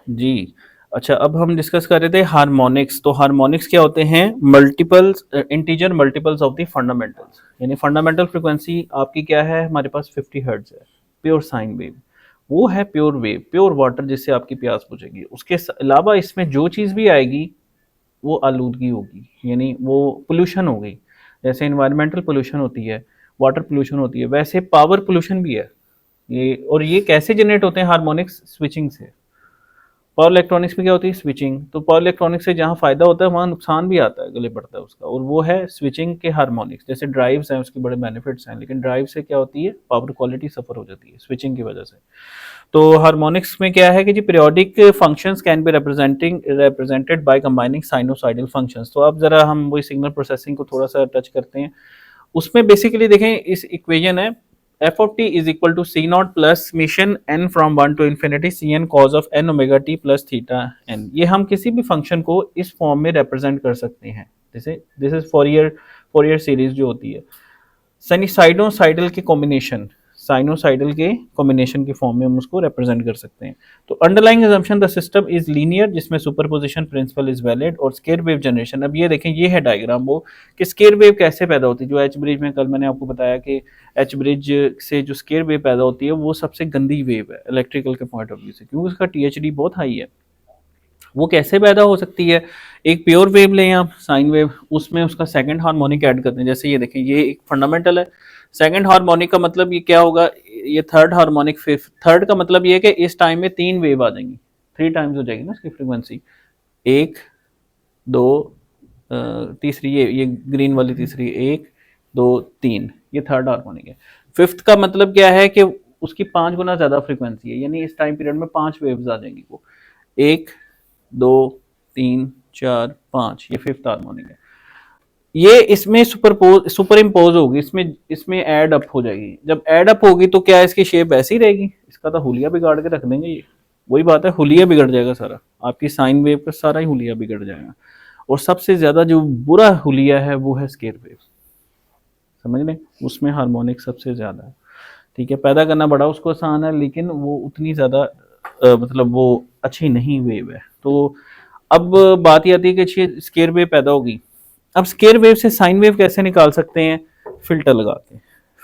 जी। अच्छा, अब हम डिस्कस कर रहे थे हार्मोनिक्स। तो हार्मोनिक्स क्या होते हैं? Multiples integer multiples of the fundamentals. यानी फंडामेंटल फ्रीक्वेंसी आपकी क्या है? हमारे पास 50 हर्ट्ज है, प्योर साइन वेव। वो है प्योर वेव, प्योर वाटर जिससे आपकी प्यास बुझेगी। उसके अलावा इसमें जो चीज़ भी आएगी वो आलूदगी होगी, यानी वो पोल्यूशन हो गई। जैसे इन्वायरमेंटल पोल्यूशन होती है, वाटर पोल्यूशन होती है, वैसे पावर पोल्यूशन भी है ये। और ये कैसे जनरेट होते हैं? हार्मोनिक्स स्विचिंग से। पावर इलेक्ट्रॉनिक्स में क्या होती है? स्विचिंग। तो पावर इलेक्ट्रॉनिक्स से जहाँ फायदा होता है वहाँ नुकसान भी आता है, गले पड़ता है उसका, और वो है स्विचिंग के हार्मोनिक्स। जैसे ड्राइव्स हैं, उसके बड़े बेनिफिट्स हैं, लेकिन ड्राइव से क्या होती है? पावर क्वालिटी सफर हो जाती है स्विचिंग की वजह से। तो हार्मोनिक्स में क्या है कि जी periodic functions can be represented by combining sinusoidal functions. तो अब जरा हम वही सिग्नल प्रोसेसिंग को थोड़ा सा टच करते हैं। उसमें बेसिकली देखें, इस इक्वेशन है F of T is equal to C naught plus summation N from one to infinity C N cos of N omega T plus theta N. ये हम किसी भी फंक्शन को इस फॉर्म में रिप्रेजेंट कर सकते हैं। जैसे दिस इज फोरियर सीरीज जो होती है, साइनोसाइडल के कॉम्बिनेशन, साइनोसाइडल के कॉम्बिनेशन के फॉर्म में हम उसको रिप्रेजेंट कर सकते हैं। तो underlying assumption the system is linear, जिसमें सुपरपोजिशन प्रिंसिपल इज वैलिड, और स्केयर वेव जनरेशन। अब ये देखें, ये है डायग्राम वो कि स्केयर वेव कैसे पैदा होती है। जो एच ब्रिज में कल मैंने आपको बताया कि एच ब्रिज से जो स्केयर वेव पैदा होती है वो सबसे गंदी वेव है इलेक्ट्रिकल के पॉइंट ऑफ व्यू से, क्योंकि उसका टीएचडी बहुत हाई है। वो कैसे पैदा हो सकती है? एक प्योर वेव लें आप, साइन वेव, उसमें उसका सेकंड हार्मोनिक ऐड करते हैं। जैसे ये देखें, ये एक फंडामेंटल है। सेकंड हार्मोनिक का मतलब ये क्या होगा? ये थर्ड हार्मोनिक, फिफ्थ। थर्ड का मतलब ये है कि इस टाइम में तीन वेव आ जाएंगी, थ्री टाइम्स हो जाएगी ना उसकी फ्रीक्वेंसी। एक, दो, तीसरी ये ग्रीन वाली तीसरी, एक, दो, तीन, ये थर्ड हार्मोनिक है। फिफ्थ का मतलब क्या है कि उसकी पांच गुना ज्यादा फ्रीक्वेंसी है, यानी इस टाइम पीरियड में पांच वेव्स आ जाएंगी। वो एक, दो, तीन, चार, पांच, ये फिफ्थ हार्मोनिक है। ये इसमें सुपर इम्पोज होगी, इसमें इसमें एड अप हो जाएगी। जब एड अप होगी तो क्या इसकी शेप ऐसी ही रहेगी? इसका तो हुलिया बिगाड़ के रख देंगे ये। वही बात है, हुलिया बिगड़ जाएगा सारा, आपकी साइन वेव का सारा ही हुलिया बिगड़ जाएगा। और सबसे ज्यादा जो बुरा हुलिया है वो है स्केयर वेव, समझ लें, उसमें हार्मोनिक सबसे ज्यादा है। ठीक है, पैदा करना बड़ा उसको आसान है, लेकिन वो उतनी ज्यादा मतलब वो अच्छी नहीं वेव है। तो अब बात ये आती है कि स्केयर वेव पैदा होगी। अब स्केयर वेव से साइन वेव कैसे निकाल सकते हैं? फिल्टर लगा के।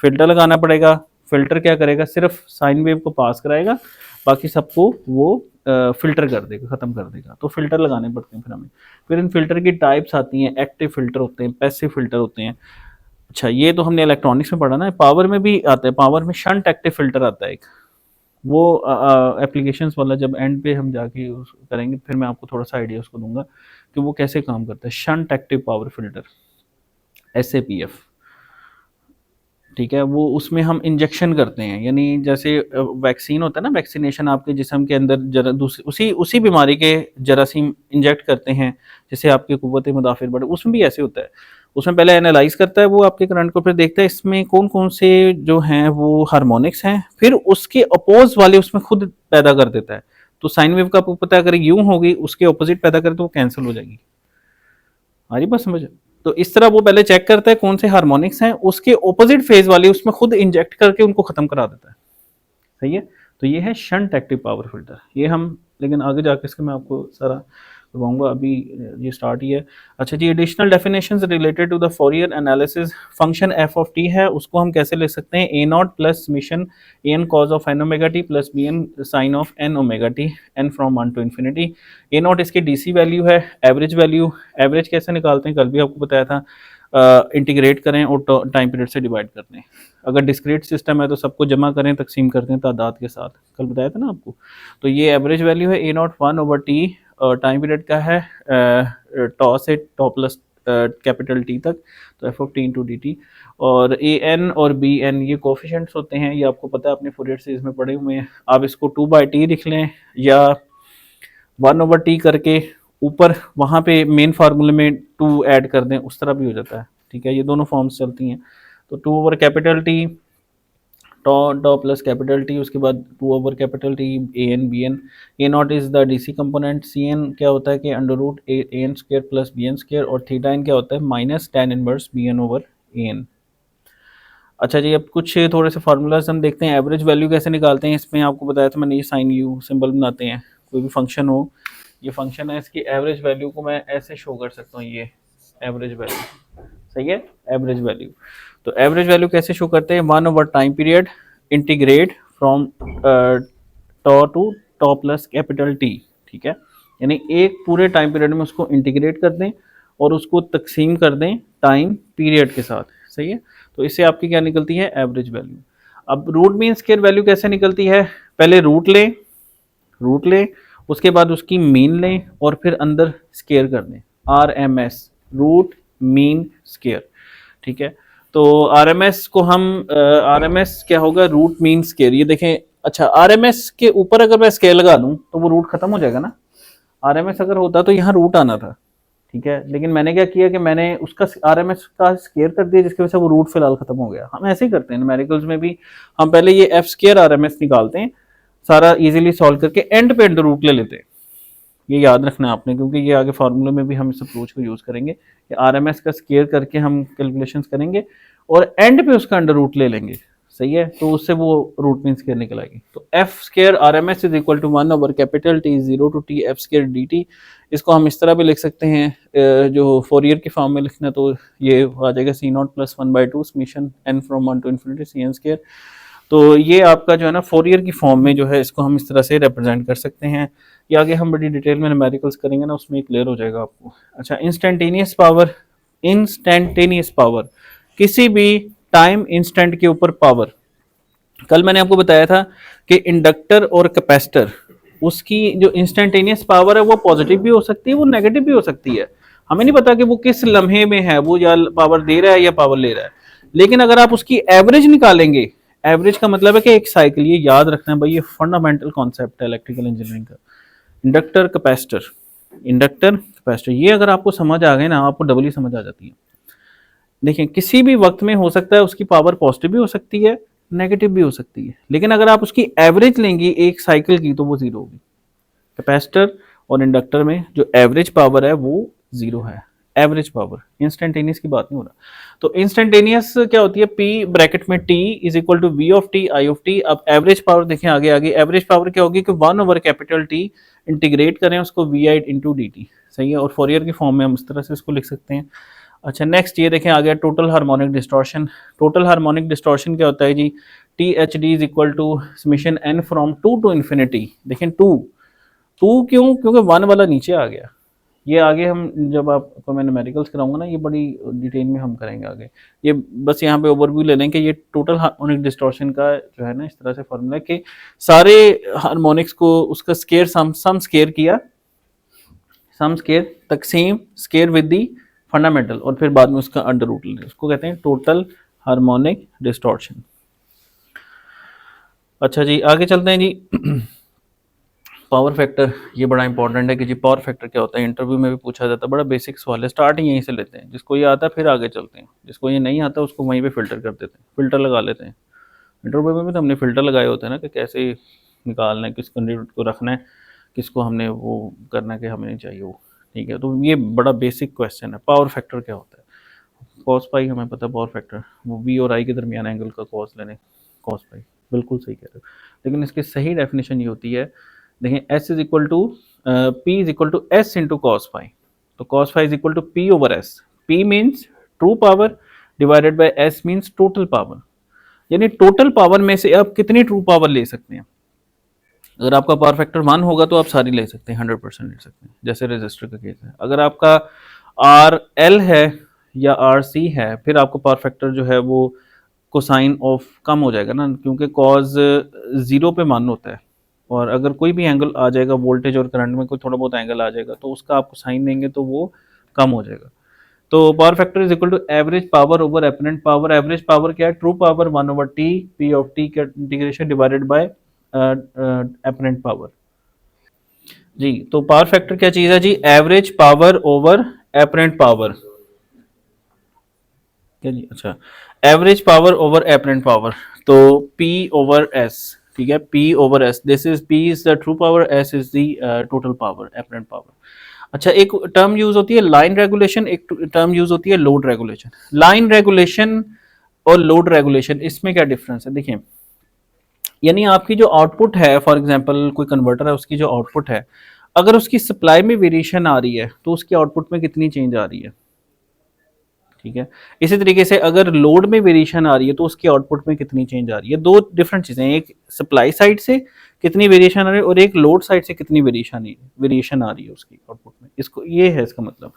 फिल्टर लगाना पड़ेगा। फिल्टर क्या करेगा? सिर्फ साइन वेव को पास कराएगा, बाकी सबको वो फिल्टर कर देगा, खत्म कर देगा। तो फिल्टर लगाने पड़ते हैं फिर हमें। फिर इन फिल्टर की टाइप्स आती हैं, एक्टिव फिल्टर होते हैं, पैसिव फिल्टर होते हैं। अच्छा, ये तो हमने इलेक्ट्रॉनिक्स में पढ़ा ना। पावर में भी आता है, पावर में शंट एक्टिव फिल्टर आता है एक। वो एप्लीकेशंस वाला जब एंड पे हम जाके करेंगे, फिर मैं आपको थोड़ा सा आइडिया उसको दूंगा कि वो कैसे काम करता है। Shunt active power filter, SAPF। ठीक है, वो उसमें हम इंजेक्शन करते हैं, यानी जैसे वैक्सीन होता है ना, वैक्सीनेशन आपके जिस्म के अंदर जरा दूसरी उसी उसी बीमारी के जरासीम इंजेक्ट करते हैं, जिससे आपकी कुव्वत मुदाफिर बढ़े। उसमें भी ऐसे होता है। उसमें पहले एनालाइज करता है वो आपके करंट को, फिर देखता है इसमें कौन कौन से जो हैं वो हार्मोनिक्स हैं, फिर उसके अपोज वाले उसमें खुद पैदा कर देता है। तो साइन वेव का आपको पता है, अगर यूं होगी उसके ऑपोजिट पैदा करे तो वो कैंसिल हो जाएगी। आ रही बात समझ? तो इस तरह वो पहले चेक करता है कौन से हार्मोनिक्स हैं, उसके ऑपोजिट फेज वाले उसमें खुद इंजेक्ट करके उनको खत्म करा देता है। सही है। तो ये है शंट एक्टिव पावर फिल्टर। ये हम लेकिन आगे जाकर इसके मैं आपको सारा करवाऊंगा, अभी ये स्टार्ट ही है। अच्छा जी, additional definitions related to the Fourier analysis. Function F of T है, उसको हम कैसे ले सकते हैं? A naught plus summation N cos of N omega T plus B N sine of N omega T N from one to infinity. A naught इसकी DC value है, average value. Average कैसे निकालते हैं? कल भी आपको बताया था, इंटीग्रेट करें और टाइम पीरियड से डिवाइड कर दें। अगर डिस्क्रीट सिस्टम है तो सबको जमा करें, तकसीम करते हैं तादाद के साथ, कल बताया था ना आपको। तो ये एवरेज वैल्यू है ए नॉट 1/t, टाइम पीरियड का है टॉ से टॉ प्लस कैपिटल टी तक, तो F of T into D T. और ए एन और बी एन ये कोफिशेंट्स होते हैं, ये आपको पता है, अपने फोरियर सीरीज में पढ़े हुए हैं। आप इसको 2/t लिख लें या 1/t करके ऊपर वहाँ पे मेन फार्मूले में 2 ऐड कर दें, उस तरह भी हो जाता है। ठीक है, ये दोनों फॉर्म्स चलती हैं। तो 2/T, tau tau plus capital T, उसके बाद 2/T A N B N. A naught is the DC component. C N क्या होता है कि under root A N square plus B N square, और थीटा एन क्या होता है? Minus tan inverse B N over A N. अच्छा जी, अब कुछ थोड़े से फार्मूलाज हम देखते हैं। एवरेज वैल्यू कैसे निकालते हैं? इसमें आपको बताया था मैंने, ये साइन यू सिंबल बनाते हैं, कोई भी फंक्शन हो, ये फंक्शन है, इसकी एवरेज वैल्यू को मैं ऐसे शो कर सकता हूँ, ये एवरेज वैल्यू, सही है, एवरेज वैल्यू। तो एवरेज वैल्यू कैसे शो करते हैं, 1 over time period integrate from tau to tau plus capital T, ठीक है, यानी एक पूरे टाइम पीरियड में उसको इंटीग्रेट कर दें और उसको तकसीम कर दें टाइम पीरियड के साथ, सही है। तो इससे आपकी क्या निकलती है, एवरेज वैल्यू। अब रूट मीन स्क्वायर वैल्यू कैसे निकलती है, पहले रूट लें, उसके बाद उसकी मीन लें और फिर अंदर स्केयर कर दें, R M S, root mean square, ठीक है। तो आर एम एस को हम आर एम एस क्या होगा, रूट मीन स्केयर, ये देखें, अच्छा आर एम एस के ऊपर अगर मैं स्केयर लगा दूं तो वो रूट खत्म हो जाएगा ना, आर एम एस अगर होता तो यहाँ रूट आना था, ठीक है, लेकिन मैंने क्या किया कि मैंने उसका आर एम एस का स्केयर कर दिया, जिसकी वजह से वो रूट फिलहाल खत्म हो गया। हम ऐसे ही करते हैं न्यूमेरिकल्स में भी, हम पहले ये F square R M S निकालते हैं सारा इजीली सॉल्व करके, एंड पे एंड रूट ले लेते हैं, ये याद रखना है आपने, क्योंकि ये आगे फार्मूले में भी हम इस अप्रोच को यूज करेंगे कि आरएमएस का स्केयर करके हम कैलकुलेशंस करेंगे और एंड पे उसका अंडर रूट ले लेंगे, सही है, तो उससे वो रूट मीन स्केयर निकल आएगी। तो F square R M S is equal to one over capital T 0 to t F square D T. इसको हम इस तरह भी लिख सकते हैं, जो फोरियर की फॉर्म में लिखना, तो ये आ जाएगा C naught plus 1/2 summation N from 1 to infinity C N square. तो ये आपका जो है ना फोरियर की फॉर्म में जो है, इसको हम इस तरह से रिप्रेजेंट कर सकते हैं। ये आगे हम बड़ी डिटेल में न्यूमेरिकल्स करेंगे ना, उसमें क्लियर हो जाएगा आपको। अच्छा, इंस्टेंटेनियस पावर, किसी भी टाइम इंस्टेंट के ऊपर पावर, कल मैंने आपको बताया था कि इंडक्टर और कैपेसिटर, उसकी जो इंस्टेंटेनियस पावर है वो पॉजिटिव भी हो सकती है, वो नेगेटिव भी हो सकती है, हमें नहीं पता कि वो किस लम्हे में है, वो या पावर दे रहा है या पावर ले रहा है। लेकिन अगर आप उसकी एवरेज निकालेंगे, एवरेज का मतलब है कि एक साइकिल, ये याद रखना है भाई, ये फंडामेंटल कॉन्सेप्ट है इलेक्ट्रिकल इंजीनियरिंग का, इंडक्टर कैपेसिटर, इंडक्टर कैपेसिटर, ये अगर आपको समझ आ गए ना, आपको डबल ही समझ आ जाती है। देखिए किसी भी वक्त में हो सकता है उसकी पावर पॉजिटिव भी हो सकती है, नेगेटिव भी हो सकती है, लेकिन अगर आप उसकी एवरेज लेंगे एक साइकिल की तो वो जीरो होगी। कैपेसिटर और इंडक्टर में जो एवरेज पावर है वो जीरो है, एवरेज पावर, इंस्टेंटेनियस की बात नहीं हो रहा। तो इंस्टेंटेनियस क्या होती है, पी ब्रैकेट में T is equal to V of T I of T. अब एवरेज पावर देखें आगे आगे, एवरेज पावर क्या होगी कि 1/कैपिटल टी इंटीग्रेट करें उसको V I into D T, सही है, और फोरियर की फॉर्म में हम इस तरह से इसको लिख सकते हैं। अच्छा नेक्स्ट ये देखें आ गया total harmonic distortion. Total harmonic distortion क्या होता है जी, T H D is equal to summation N from 2 to infinity। देखें टू क्यों, क्योंकि 1 वाला नीचे आ गया। ये आगे हम जब आपको मैं न्यूमेरिकल्स कराऊंगा ना, ये बड़ी डिटेल में हम करेंगे आगे। ये बस यहाँ पे ओवरव्यू ले लें कि ये टोटल हार्मोनिक डिस्टॉर्शन का जो है ना इस तरह से फॉर्मूला है कि सारे हार्मोनिक्स को उसका स्केयर सम स्केयर किया, सम स्केयर तकसीम स्केयर विद दी फंडामेंटल, और फिर बाद में उसका अंडर रूट ले, उसको कहते हैं टोटल हार्मोनिक डिस्टॉर्शन। अच्छा जी आगे चलते हैं जी। पावर फैक्टर, ये बड़ा इंपॉर्टेंट है कि जी पावर फैक्टर क्या होता है, इंटरव्यू में भी पूछा जाता है, बड़ा बेसिक सवाल है, स्टार्ट ही यहीं से लेते हैं, जिसको ये आता है फिर आगे चलते हैं, जिसको ये नहीं आता उसको वहीं पे फिल्टर कर देते हैं, फिल्टर लगा लेते हैं। इंटरव्यू में भी तो हमने फिल्टर लगाए होते हैं ना कि कैसे निकालना है, किस कैंडिडेट को रखना है, किसको हमने वो करना है कि हमें नहीं चाहिए वो, ठीक है। तो ये बड़ा बेसिक क्वेश्चन है, पावर फैक्टर क्या होता है। कॉस पाई हमें पता है, पावर फैक्टर वो वी और आई के दरमियान एंगल का कॉस लेने, कॉस पाई, बिल्कुल सही कह रहे हो, लेकिन इसकी सही डेफिनेशन ये होती है, देखें S is equal to P is equal to S into cos phi. तो cos phi is equal to P over S, P means true power divided by S means total power, यानी total power में से आप कितनी true power ले सकते हैं। अगर आपका पावर फैक्टर 1 होगा तो आप सारी ले सकते हैं, 100% ले सकते हैं, जैसे रेजिस्टर का केस है। अगर आपका आर एल है या आर सी है, फिर आपको पावर फैक्टर जो है वो कोसाइन ऑफ कम हो जाएगा ना, क्योंकि कॉज 0 पे मान होता है, और अगर कोई भी एंगल आ जाएगा वोल्टेज और करंट में कोई थोड़ा बहुत एंगल आ जाएगा तो उसका आपको साइन देंगे तो वो कम हो जाएगा। तो power factor is equal to average power over apparent power. Average power क्या है, true power 1/t P of T का integration divided by apparent power जी। तो पावर फैक्टर क्या चीज है जी, average power over apparent power, क्या जी, अच्छा average power over apparent power, तो P ओवर S, ठीक है, P over S, this is P is the true power, S is the total power, apparent power. अच्छा एक टर्म यूज होती है लाइन रेगुलेशन, एक टर्म यूज होती है लोड रेगुलेशन। लाइन रेगुलेशन और लोड रेगुलेशन, इसमें क्या डिफरेंस है, देखिए यानी आपकी जो आउटपुट है, फॉर एग्जांपल कोई कन्वर्टर है, उसकी जो आउटपुट है, अगर उसकी सप्लाई में वेरिएशन आ रही है तो उसकी आउटपुट में कितनी चेंज आ रही है, ठीक है। इसी तरीके से अगर लोड में वेरिएशन आ रही है तो उसकी आउटपुट में कितनी चेंज आ रही है। दो डिफरेंट चीज़ें हैं, एक सप्लाई साइड से कितनी वेरिएशन आ रही है और एक लोड साइड से कितनी वेरिएशन आ रही है उसकी आउटपुट में। इसको ये है इसका मतलब।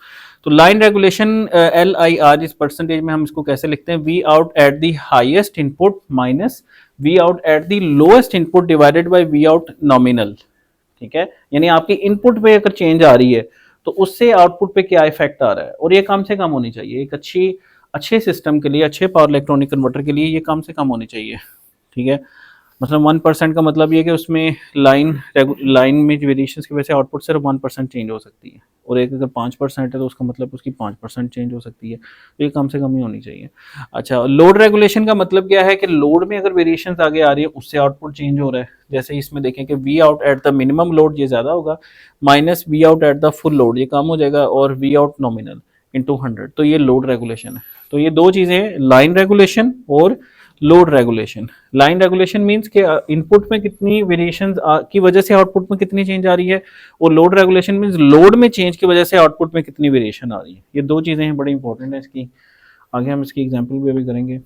तो लाइन रेगुलेशन LIR इस परसेंटेज में हम इसको कैसे लिखते हैं, V out at the highest input minus V out at the lowest input divided by V out nominal, ठीक है। यानी आपकी इनपुट पे अगर चेंज आ रही है तो उससे आउटपुट पे क्या इफेक्ट आ रहा है, और ये कम से कम होनी चाहिए। एक अच्छे सिस्टम के लिए, अच्छे पावर इलेक्ट्रॉनिक कन्वर्टर के लिए ये कम से कम होनी चाहिए, ठीक है। मतलब 1% का मतलब ये कि उसमें लाइन में वेरिएशन की वजह से आउटपुट सिर्फ 1% चेंज हो सकती है, और एक अगर 5% है तो उसका मतलब उसकी 5% चेंज हो सकती है, तो ये कम से कम ही होनी चाहिए। अच्छा, लोड रेगुलेशन का मतलब क्या है कि लोड में अगर वेरिएशन आगे आ रही है उससे आउटपुट चेंज हो रहा है। जैसे इसमें देखें कि V out at the minimum load ये ज़्यादा होगा, minus V out at the full load ये कम हो जाएगा, और वी आउट नॉमिनल इंटू 100, तो ये लोड रेगुलेशन है। तो ये दो चीज़ें हैं, लाइन रेगुलेशन और load regulation. Line regulation means के इनपुट में कितनी वेरिएशन की वजह से आउटपुट में कितनी चेंज आ रही है, और लोड रेगुलेशन मींस लोड में चेंज की वजह से आउटपुट में कितनी वेरिएशन आ रही है। ये दो चीज़ें हैं, बड़ी इंपॉर्टेंट है इसकी। आगे हम इसकी एग्जांपल भी अभी करेंगे।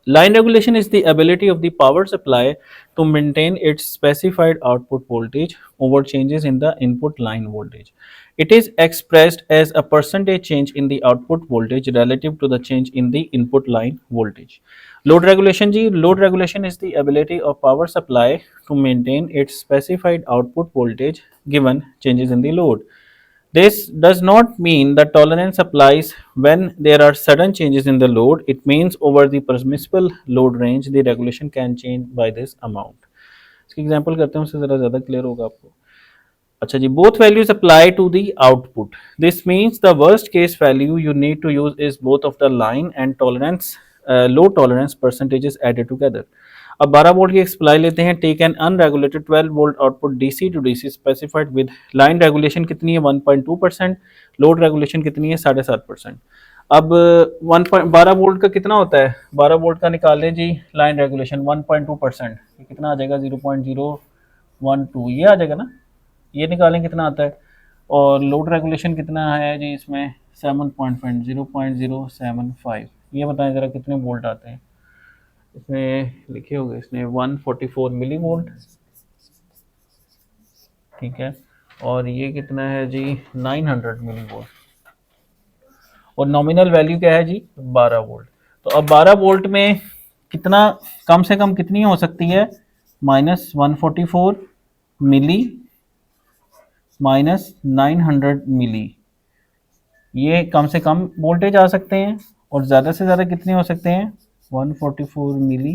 Line regulation is the ability of the power supply to maintain its specified output voltage over changes in the input line voltage. It is expressed as a percentage change in the output voltage relative to the change in the input line voltage. Load regulation जी, load regulation is the ability of power supply to maintain its specified output voltage given changes in the load. This does not mean that tolerance applies when there are sudden changes in the load. It means over the permissible load range, the regulation can change by this amount. इसकी example करते हैं, उससे ज़रा ज़्यादा clear होगा आपको। अच्छा जी, both values apply to the output. This means the worst case value you need to use is both of the line and tolerance, load tolerance percentages added together. अब 12 वोल्ट की एक सप्लाई लेते हैं, take an unregulated 12 volt output DC to DC specified with line regulation कितनी है 1.2%, load regulation कितनी है 7.5%। अब 12 वोल्ट का कितना होता है, 12 वोल्ट का निकाल लें जी, लाइन रेगुलेशन 1.2%, कितना आ जाएगा 0.012, ये आ जाएगा ना, ये निकालें कितना आता है। और लोड रेगुलेशन कितना है जी इसमें 0.075, ये बताएं ज़रा कितने वोल्ट आते हैं इसमें, लिखे होंगे इसने 144 मिली वोल्ट, ठीक है। और ये कितना है जी 900 मिली वोल्ट, और नॉमिनल वैल्यू क्या है जी 12 वोल्ट। तो अब 12 वोल्ट में कितना, कम से कम कितनी हो सकती है, -144 मिली -900 मिली, ये कम से कम वोल्टेज आ सकते हैं। और ज़्यादा से ज़्यादा कितने हो सकते हैं, 144 मिली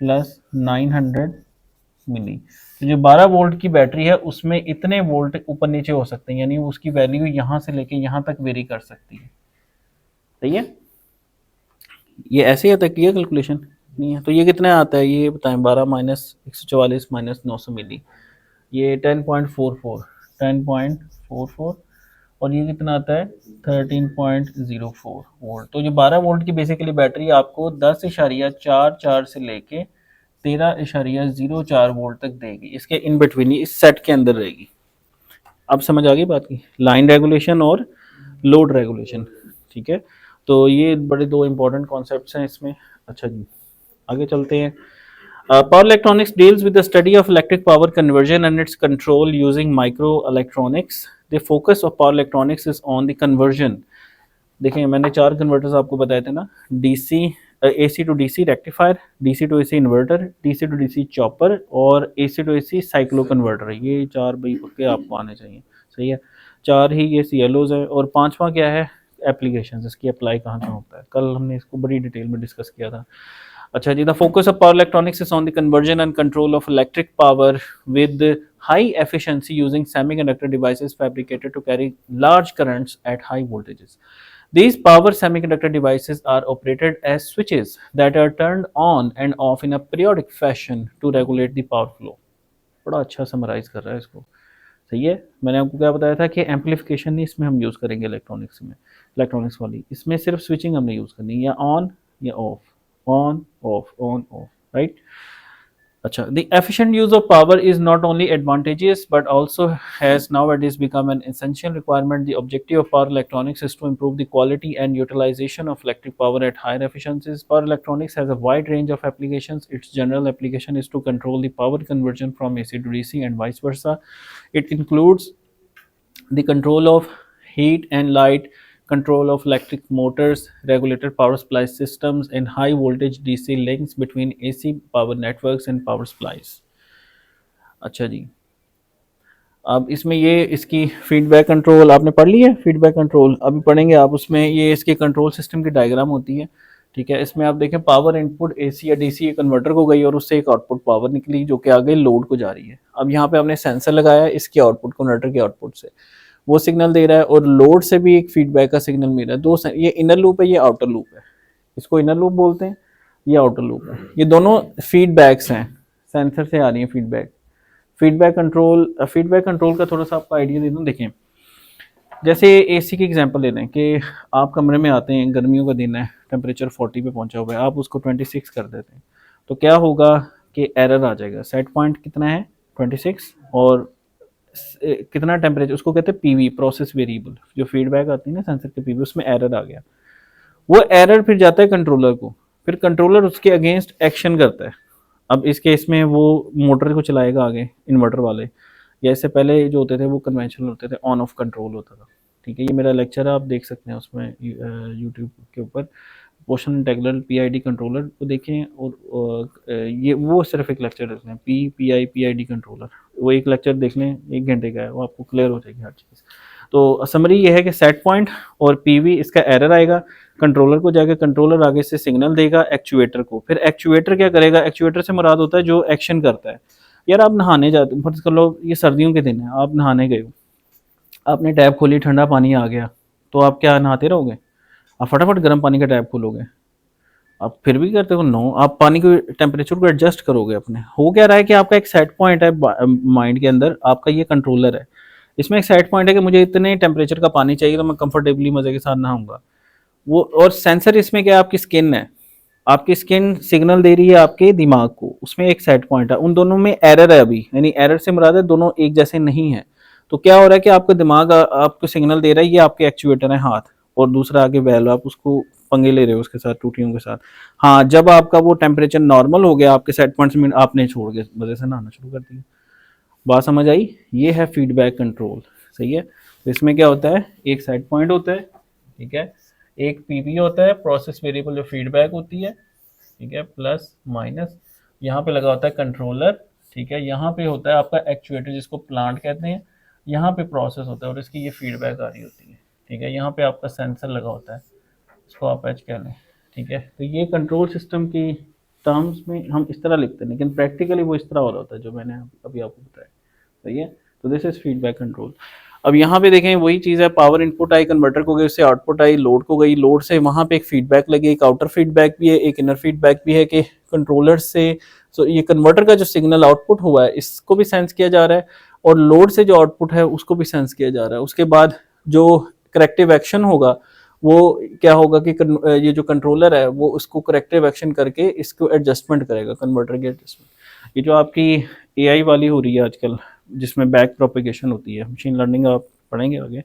प्लस 900 मिली। तो जो 12 वोल्ट की बैटरी है उसमें इतने वोल्ट ऊपर नीचे हो सकते हैं, यानी उसकी वैल्यू यहाँ से लेके यहाँ तक वेरी कर सकती है, सही है। ये ऐसे ही आता है, क्लियर कैलकुलेशन नहीं है। तो ये कितना आता है ये बताएं, 12 माइनस 144 माइनस 900 मिली, ये 10.44 और ये कितना आता है 13.04 वोल्ट। तो जो 12 वोल्ट की बेसिकली बैटरी आपको 10.44 से लेके 13.04 वोल्ट तक देगी, इसके इन बिटवीन इस सेट के अंदर रहेगी। अब समझ आ गई बात की, लाइन रेगुलेशन और लोड रेगुलेशन, ठीक है। तो ये बड़े दो इंपॉर्टेंट कॉन्सेप्ट्स हैं इसमें। अच्छा जी, आगे चलते हैं। Power electronics deals with the study of electric power conversion and its control using microelectronics. The focus of power electronics is on the conversion. देखें मैंने 4 कन्वर्टर्स आपको बताए थे ना, DC AC to DC rectifier, DC to AC inverter, DC to DC chopper और AC to AC cycloconverter. ये 4 भाई पक्के आपको आने चाहिए, सही है। 4 ही ये CLOs है, और 5वां क्या है, एप्लीकेशन, इसकी अप्लाई कहाँ कहाँ होता है, कल हमने इसको बड़ी डिटेल में डिस्कस किया था। अच्छा जी, the focus of power electronics is on the conversion and control of electric power with high efficiency using semiconductor devices fabricated to carry large currents at high voltages. These power semiconductor devices are operated as switches that are turned on and off in a periodic fashion to regulate the power flow. बड़ा अच्छा summarise कर रहा है इसको, सही है। मैंने आपको क्या बताया था कि एम्पलीफिकेशन नहीं इसमें हम यूज़ करेंगे इलेक्ट्रॉनिक्स में, इलेक्ट्रॉनिक्स वाली इसमें सिर्फ स्विचिंग हमने यूज़ करनी है, या ऑन या of, on off on off, right. अच्छा, the efficient use of power is not only advantageous but also has nowadays become an essential requirement. The objective of power electronics is to improve the quality and utilization of electric power at higher efficiencies. Power electronics has a wide range of applications. Its general application is to control the power conversion from AC to DC and vice versa. It includes the control of heat and light, control of electric motors, regulated power supply systems, and high voltage DC links between AC power networks and power supplies. अच्छा जी, अब इसमें ये इसकी feedback control आपने पढ़ ली है, feedback control अभी पढ़ेंगे आप, उसमें ये इसके कंट्रोल सिस्टम की डायग्राम होती है। ठीक है, इसमें आप देखें पावर इनपुट एसी या डीसी कन्वर्टर को गई और उससे एक आउटपुट पावर निकली जो कि आगे लोड को जा रही है। अब यहाँ पे हमने सेंसर लगाया है इसके आउटपुट कन्वर्टर के आउटपुट से, वो सिग्नल दे रहा है और लोड से भी एक फीडबैक का सिग्नल मिल रहा है। दो ये इनर लूप है, ये आउटर लूप है, इसको इनर लूप बोलते हैं, ये आउटर लूप है। ये दोनों फीडबैक्स हैं, सेंसर से आ रही है फीडबैक। फीडबैक कंट्रोल का थोड़ा सा आपको आइडिया दे दूँ। देखें, जैसे एसी की एग्जांपल ले लें कि आप कमरे में आते हैं, गर्मियों का दिन है, टेम्परेचर 40 पे पहुंचा हुआ है, आप उसको 26 कर देते हैं, तो क्या होगा कि एरर आ जाएगा। सेट पॉइंट कितना है 26 और कितना टेम्परेचर, उसको कहते हैं पीवी, प्रोसेस वेरिएबल, जो फीडबैक आती है ना सेंसर के पीवी, उसमें एरर आ गया। वो एरर फिर जाता है कंट्रोलर को, फिर कंट्रोलर उसके अगेंस्ट एक्शन करता है। अब इस केस में वो मोटर को चलाएगा आगे, इन्वर्टर वाले, या इससे पहले जो होते थे वो कन्वेंशनल होते थे, ऑन ऑफ कंट्रोल होता था। ठीक है, ये मेरा लेक्चर है, आप देख सकते हैं उसमें यूट्यूब के ऊपर, पोर्शन इंटेग्रल पीआईडी कंट्रोलर को देखें। और ये वो सिर्फ एक लेक्चर देख लें, पीआईडी कंट्रोलर, वो एक लेक्चर देख लें, 1 घंटे का है, वो आपको क्लियर हो जाएगी हर चीज़। तो समरी ये है कि सेट पॉइंट और पीवी, इसका एरर आएगा, कंट्रोलर को जाके कंट्रोलर आगे से सिग्नल देगा एक्चुएटर को, फिर एक्चुएटर क्या करेगा, एक्चुएटर से मुराद होता है जो एक्शन करता है। यार आप नहाने जाते, फर्ज कर लो ये सर्दियों के दिन है, आप नहाने गए हो, आपने टैप खोली, ठंडा पानी आ गया, तो आप क्या नहाते रहोगे? आप फटाफट गर्म पानी का टैप खोलोगे? आप फिर भी करते हो नो, आप पानी के टेम्परेचर को एडजस्ट करोगे अपने। हो क्या रहा है कि आपका एक सेट पॉइंट है माइंड के अंदर, आपका ये कंट्रोलर है, इसमें एक सेट पॉइंट है कि मुझे इतने टेम्परेचर का पानी चाहिए तो मैं कंफर्टेबली मजे के साथ नहाऊंगा। वो और सेंसर इसमें क्या है, आपकी स्किन है, आपकी स्किन सिग्नल दे रही है आपके दिमाग को, उसमें एक सेट पॉइंट है। उन दोनों में एरर है अभी, यानी एरर से मुराद है दोनों एक जैसे नहीं है। तो क्या हो रहा है कि आपका दिमाग आपको सिग्नल दे रहा है, ये आपके एक्चुएटर है हाथ, और दूसरा आगे वैल्व, आप उसको पंगे ले रहे हो उसके साथ, टूटियों के साथ। हाँ, जब आपका वो टेम्परेचर नॉर्मल हो गया आपके सेट पॉइंट में, आपने छोड़ के मजे से नहाना शुरू कर दिया। बात समझ आई? ये है फीडबैक कंट्रोल। सही है, तो इसमें क्या होता है, एक सेट पॉइंट होता है, ठीक है, एक पीवी होता है, प्रोसेस वेरिएबल जो फीडबैक होती है, ठीक है, प्लस माइनस, यहाँ पे लगा होता है कंट्रोलर, ठीक है, यहाँ पे होता है आपका एक्चुएटर जिसको प्लांट कहते हैं, यहाँ पे प्रोसेस होता है और इसकी ये फीडबैक आ रही होती है। ठीक है, यहाँ पे आपका सेंसर लगा होता है, इसको आप एच कह लें। ठीक है, तो ये कंट्रोल सिस्टम की टर्म्स में हम इस तरह लिखते हैं, लेकिन प्रैक्टिकली वो इस तरह हो रहा होता है जो मैंने अभी आपको बताया। सही है, तो दिस इज फीडबैक कंट्रोल। अब यहाँ पे देखें वही चीज़ है, पावर इनपुट आई कन्वर्टर को गई, उससे आउटपुट आई लोड को गई, लोड से वहाँ पे एक फीडबैक लगी, एक आउटर फीडबैक भी है, एक इनर फीडबैक भी है कि कंट्रोलर से, सो ये कन्वर्टर का जो सिग्नल आउटपुट हुआ है इसको भी सेंस किया जा रहा है, और लोड से जो आउटपुट है उसको भी सेंस किया जा रहा है। उसके बाद जो करेक्टिव एक्शन होगा वो क्या होगा कि ये जो कंट्रोलर है वो उसको करेक्टिव एक्शन करके इसको एडजस्टमेंट करेगा, कन्वर्टर की एडजस्टमेंट। ये जो आपकी एआई वाली हो रही है आजकल, जिसमें बैक प्रोपेगेशन होती है, मशीन लर्निंग आप पढ़ेंगे आगे,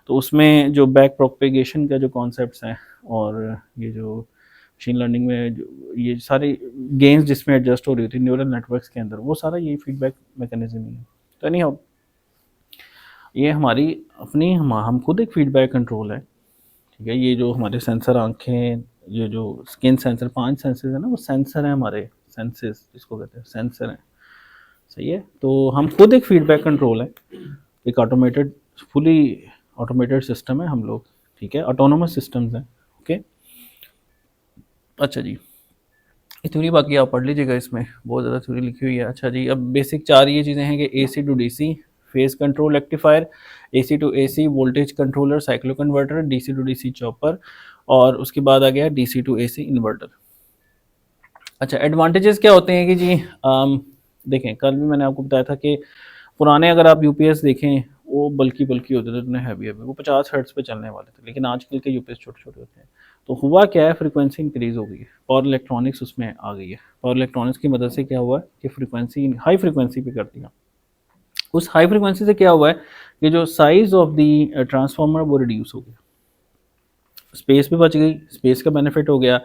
तो उसमें जो बैक प्रोपेगेशन का जो कॉन्सेप्ट्स हैं, और ये जो मशीन लर्निंग में जो ये सारी गेन्स जिसमें एडजस्ट हो रही होती है न्यूरल नेटवर्क्स के अंदर, वो सारा ये फीडबैक मैकेनिज्म ही है। तो नहीं हो, ये हमारी अपनी हम खुद एक फीडबैक कंट्रोल है। ठीक है, ये जो हमारे सेंसर आंखें, ये जो स्किन सेंसर, 5 सेंसर है ना, वो सेंसर हैं हमारे, सेंसेस जिसको कहते हैं सेंसर हैं। सही है, तो हम खुद एक फीडबैक कंट्रोल है, एक ऑटोमेटेड, फुली ऑटोमेटेड सिस्टम है हम लोग। ठीक है, ऑटोनोमस सिस्टम्स हैं। ओके, अच्छा जी, ये थ्योरी बाकी आप पढ़ लीजिएगा, इसमें बहुत ज़्यादा थ्योरी लिखी हुई है। अच्छा जी, अब बेसिक 4 ये चीज़ें हैं कि AC to DC phase control rectifier, AC to AC voltage controller cycloconverter, DC to DC chopper, और उसके बाद आ गया DC टू AC इन्वर्टर। अच्छा, एडवांटेजेस क्या होते हैं कि जी देखें, कल भी मैंने आपको बताया था कि पुराने अगर आप यूपीएस देखें वो बल्कि होते थे, इतने हैवी हैवी, वो 50 हर्ट्ज पे चलने वाले थे, लेकिन आजकल के यूपीएस छोटे छोटे होते हैं। तो हुआ क्या है, फ्रीक्वेंसी इंक्रीज हो गई है, पावर इलेक्ट्रॉनिक्स उसमें आ गई है। पावर इलेक्ट्रॉनिक्स की मदद से क्या हुआ है कि फ्रीक्वेंसी हाई फ्रीक्वेंसी पे कर दिया। उस हाई फ्रीक्वेंसी से क्या हुआ है कि जो साइज ऑफ द ट्रांसफार्मर वो रिड्यूस हो गया, स्पेस भी बच गई, स्पेस का बेनिफिट हो गया,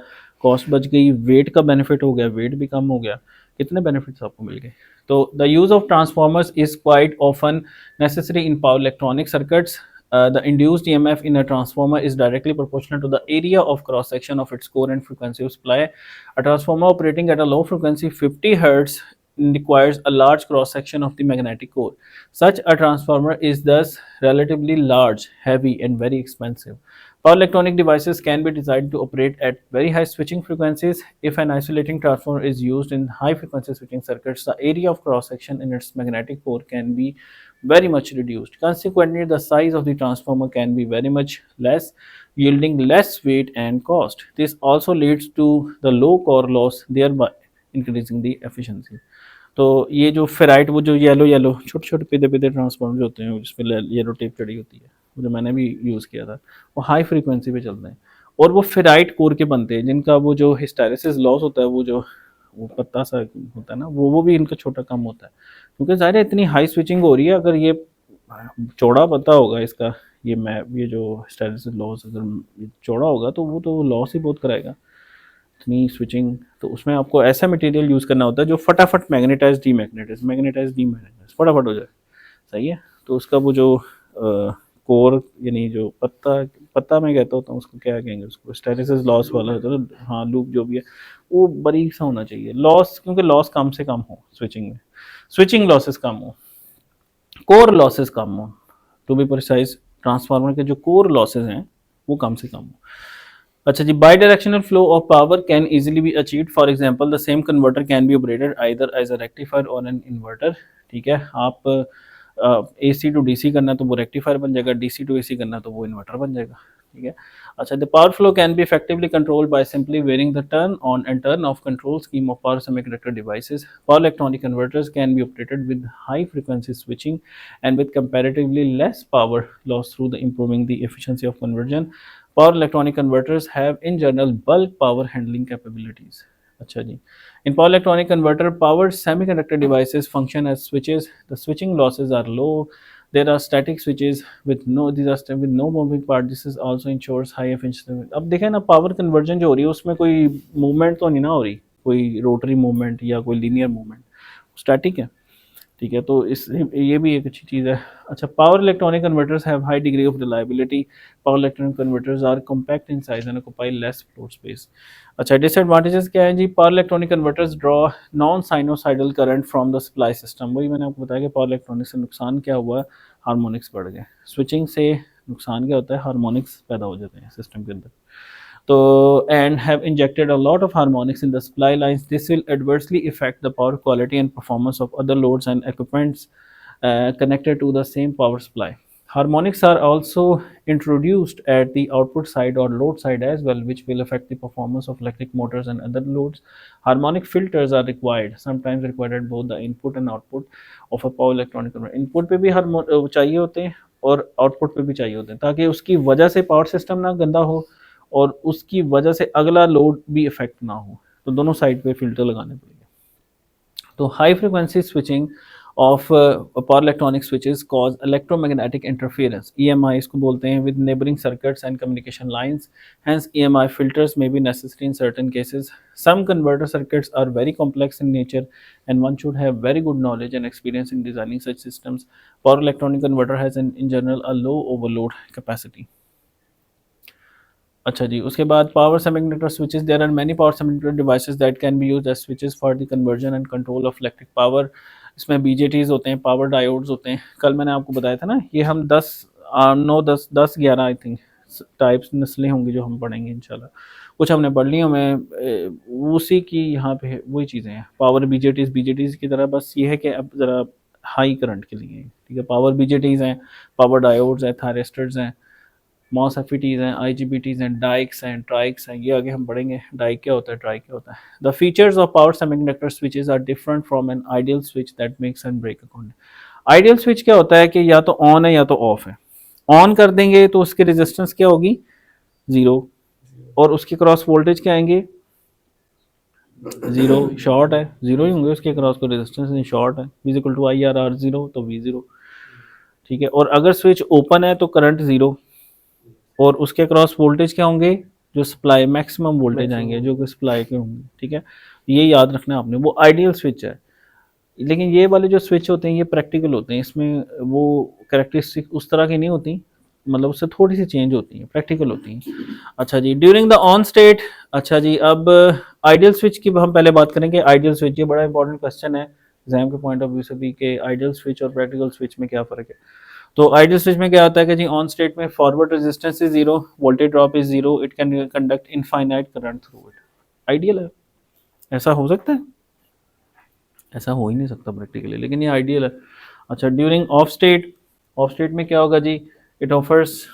कॉस्ट बच गई, वेट का बेनिफिट हो गया, वेट भी कम हो गया, कितने बेनिफिट्स आपको मिल गए। तो the use of transformers is quite often necessary in power electronic circuits. The induced EMF in a transformer is directly proportional to the area of cross section of its core and frequency of supply. A transformer operating at a low frequency 50 Hz requires a large cross section of the magnetic core. Such a transformer is thus relatively large, heavy, and very expensive. Power electronic devices can be designed to operate at very high switching frequencies. If an isolating transformer is used in high frequency switching circuits, the area of cross section in its magnetic core can be very much reduced. Consequently, the size of the transformer can be very much less, yielding less weight and cost. This also leads to the low core loss, thereby increasing the efficiency. तो ये जो ferrite, वो जो yellow yellow छोटे छोटे पीते पीते transformer जो होते हैं जिसमें येलो टेप चढ़ी होती है, वो जो मैंने भी यूज़ किया था, वो हाई फ्रीक्वेंसी पे चलते हैं और वो फेराइट कोर के बनते हैं जिनका वो जो हिस्टैरिसीस लॉस होता है, वो जो वो पत्ता सा होता है ना, वो भी इनका छोटा कम होता है, क्योंकि ज़ाहिर है इतनी हाई स्विचिंग हो रही है। अगर ये चौड़ा पता होगा इसका, ये जो हिस्टैरिसीस लॉस अगर चौड़ा होगा तो वो तो लॉस ही बहुत कराएगा इतनी स्विचिंग। तो उसमें आपको ऐसा मटेरियल यूज़ करना होता है जो फटाफट मैग्नेटाइज डीमैग्नेटाइज फटाफट हो जाए, सही है। तो उसका वो जो कोर यानी जो पत्ता पत्ता मैं कहता होता हूँ उसको, क्या कहेंगे उसको, स्टेरिसिस लॉस वाला होता है, तो हाँ लूप जो भी है वो बारीक सा होना चाहिए लॉस, क्योंकि लॉस कम से कम हो स्विचिंग में, स्विचिंग लॉसेस कम हो, कोर लॉसेस कम हो, टू बी प्रिसाइज ट्रांसफार्मर के जो कोर लॉसेस हैं वो कम से कम हो। अच्छा जी, bidirectional flow of power can easily be achieved. For example the same converter can be operated either as a rectifier or an inverter. ठीक है, आप AC टू DC करना तो वो रेक्टिफायर बन जाएगा, DC टू AC करना तो वो इन्वर्टर बन जाएगा। ठीक है, अच्छा, the power flow can be effectively controlled by simply wearing the turn on and turn off control scheme of power semiconductor devices. Power electronic converters can be operated with high frequency switching and with comparatively less power loss through the improving the efficiency of conversion. Power electronic converters have in general bulk power handling capabilities. अच्छा जी, in power electronic converter, powered semiconductor devices function as switches. The switching losses are low. There are static switches with no moving part. This is also ensures high efficiency. अब देखें ना, power conversion जो हो रही है उसमें कोई movement तो नहीं ना हो रही, कोई रोटरी मूवमेंट या कोई लीनियर मूवमेंट, स्टैटिक है। ठीक है, तो इस ये भी एक अच्छी चीज़ है। अच्छा, power electronic converters have high degree of reliability. Power electronic converters are compact in size and occupy less floor space. अच्छा, डिसएडवांटेजेस क्या है जी, power electronic converters draw non sinusoidal current from the supply system. वही मैंने आपको बताया कि power electronic से नुकसान क्या हुआ, हार्मोनिक्स बढ़ गए। स्विचिंग से नुकसान क्या होता है, हार्मोनिक्स पैदा हो जाते हैं सिस्टम के अंदर। तो and have injected a lot of harmonics in the supply lines. This will adversely affect the power quality and performance of other loads and equipments connected to the same power supply. Harmonics are also introduced at the output side or load side as well, which will affect the performance of electric motors and other loads. Harmonic filters are required, sometimes required at both the input and output of a power electronic converter. Input पे भी चाहिए होते हैं और output पे भी चाहिए होते हैं, ताकि उसकी वजह से पावर सिस्टम ना गंदा हो और उसकी वजह से अगला लोड भी इफेक्ट ना हो, तो दोनों साइड पे फिल्टर लगाने पड़ेंगे। तो high frequency switching off power electronic switches cause electromagnetic interference, EMI इसको बोलते हैं, with neighbouring circuits and communication lines. Hence EMI filters may be necessary in certain cases. Some converter circuits are very complex in nature and one should have very good knowledge and experience in designing such systems. Power electronic converter has in general a low overload capacity. अच्छा जी, उसके बाद power semiconductor switches, there are many power semiconductor devices that can be used as switches for the conversion and control of electric power. इसमें BJTs होते हैं, power diodes होते हैं। कल मैंने आपको बताया था ना, ये हम 10 9 10 10 11 आई थिंक टाइप्स नस्लें होंगी जो हम पढ़ेंगे इंशाल्लाह। कुछ हमने पढ़ ली, हमें उसी की यहाँ पे वही चीज़ें हैं। पावर BJTs की तरह, बस ये है कि अब ज़रा हाई करंट के लिए, ठीक है। पावर BJTs हैं, पावर डायोड्स हैं, थायरिस्टर्स हैं, मॉसफेटीज़ हैं, IGBTs हैं, डाइक्स हैं, ट्राइक्स हैं, ये आगे हम पढ़ेंगे। डाइक क्या होता है, ट्राइक क्या होता है। The features of power semiconductor switches are different from an ideal switch that makes and break according. Ideal switch क्या होता है कि या तो ऑन है या तो ऑफ है। ऑन कर देंगे तो उसकी रेजिस्टेंस क्या होगी, जीरो, और उसके क्रॉस वोल्टेज क्या आएंगे, जीरो, शॉर्ट है, जीरो ही होंगे उसके क्रॉस को रेजिस्टेंस नहीं, शॉर्ट है, V equal to I R zero, तो V जीरो, ठीक है। और अगर स्विच ओपन है तो करंट जीरो, और उसके क्रॉस वोल्टेज क्या होंगे, जो सप्लाई मैक्सिमम वोल्टेज आएंगे जो कि सप्लाई के होंगे, ठीक है। ये याद रखना है आपने, वो आइडियल स्विच है। लेकिन ये वाले जो स्विच होते हैं ये प्रैक्टिकल होते हैं, इसमें वो कैरेक्टरिस्टिक उस तरह की नहीं होती, मतलब उससे थोड़ी सी चेंज होती है, प्रैक्टिकल होती हैं। अच्छा जी, ड्यूरिंग द ऑन स्टेट, अच्छा जी, अब आइडियल स्विच की हम पहले बात करेंगे। आइडियल स्विच, ये बड़ा इंपॉर्टेंट क्वेश्चन है एग्जाम के पॉइंट ऑफ व्यू से भी, कि आइडियल स्विच और प्रैक्टिकल स्विच में क्या फ़र्क है। तो आइडियल स्विच में क्या होता है कि जी ऑन स्टेट में forward resistance is zero, voltage drop is zero, it can conduct infinite current through it. Ideal है, ऐसा हो सकता है, ऐसा हो ही नहीं सकता प्रैक्टिकली, लेकिन ये आइडियल है। अच्छा, during off state, off state में क्या होगा जी, इट ऑफर्स